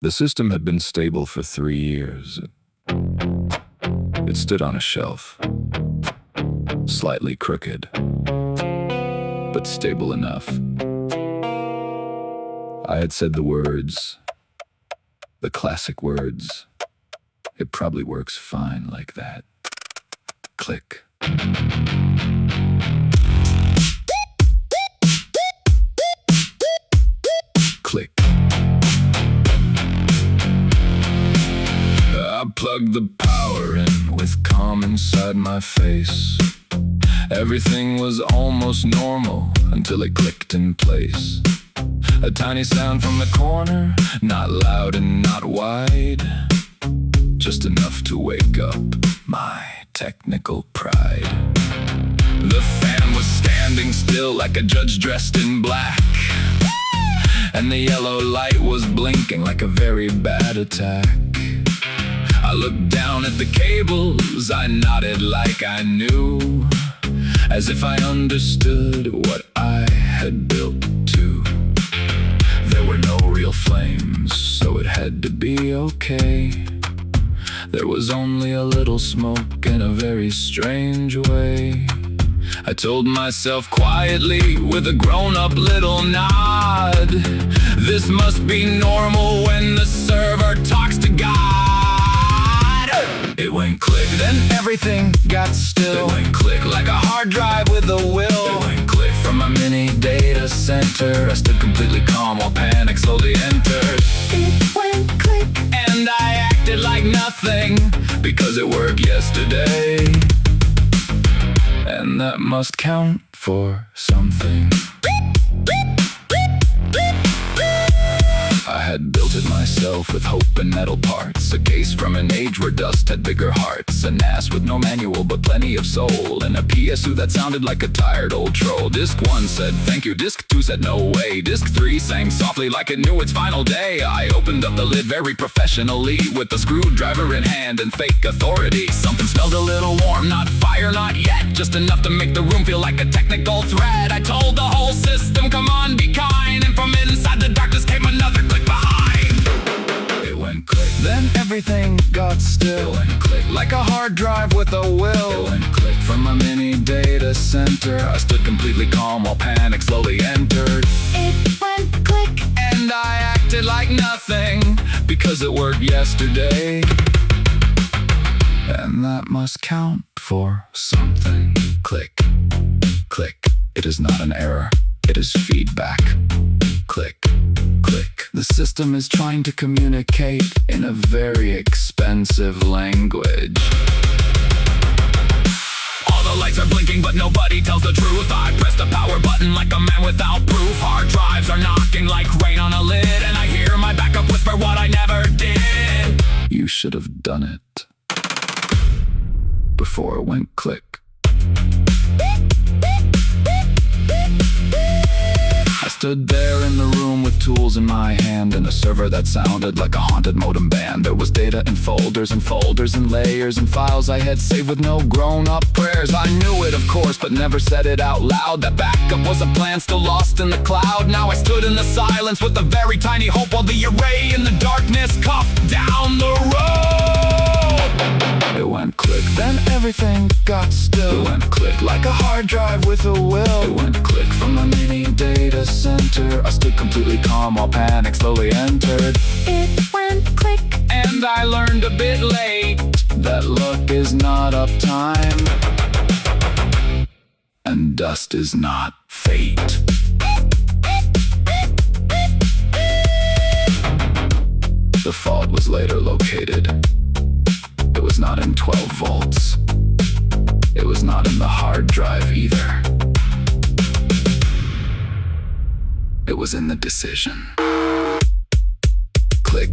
The system had been stable for 3 years. It stood on a shelf, slightly crooked, but stable enough. I had said the words, the classic words. It probably works fine like that. Click. Click. I plugged the power in with calm inside my face. Everything was almost normal until it clicked in place. A tiny sound from the corner, not loud and not wide, just enough to wake up my technical pride. The fan was standing still like a judge dressed in black, and the yellow light was blinking like a very bad attack. I looked down at the cables, I nodded like I knew, as if I understood what I had built to. There were no real flames, so it had to be okay. There was only a little smoke in a very strange way. I told myself quietly with a grown-up little nod, this must be normal when the server talks to God. It went click, then everything got still. It went click like a hard drive with a will. It went click from a mini data center. I stood completely calm while panic slowly entered. It went click, and I acted like nothing, because it worked yesterday, and that must count for something. I had built it myself with hope and metal parts, a case from an age where dust had bigger hearts, a NAS with no manual but plenty of soul, and a PSU that sounded like a tired old troll. Disc 1 said thank you, Disc 2 said no way, Disc 3 sang softly like it knew its final day. I opened up the lid very professionally, with the screwdriver in hand and fake authority. Something smelled a little warm, not fire, not yet, just enough to make the room feel like a technical threat. I told the whole system, come on, be kind, and from inside the darkness came another click behind. It went click, then everything got still. It went click like a hard drive with a will. It went click from a mini data center. I stood completely calm while panic slowly entered. it went click, And I acted like nothing, because it worked yesterday, and that must count for something. Click, click. It is not an error, it is feedback. Click, click. The system is trying to communicate in a very expensive language. All the lights are blinking, but nobody tells the truth. I press the power button like a man without proof. Hard drives are knocking like rain on a lid, and I hear my backup whisper what I never did. You should have done it before it went click. I stood there in the room with tools in my hand and a server that sounded like a haunted modem band. There was data in folders and layers and files I had saved with no grown-up prayers. I knew it, of course, but never said it out loud. That backup was a plan still lost in the cloud. Now I stood in the silence with a very tiny hope, while the array in the darkness coughed down the road. It went click, then everything got still. It went click like a hard drive with a will. It went click from a mini data center. I stood completely calm while panic slowly entered. it went click, And I learned a bit late that luck is not uptime, and dust is not fate. The fault was later located. It was not in 12 volts. It was not in the hard drive either. It was in the decision. Click.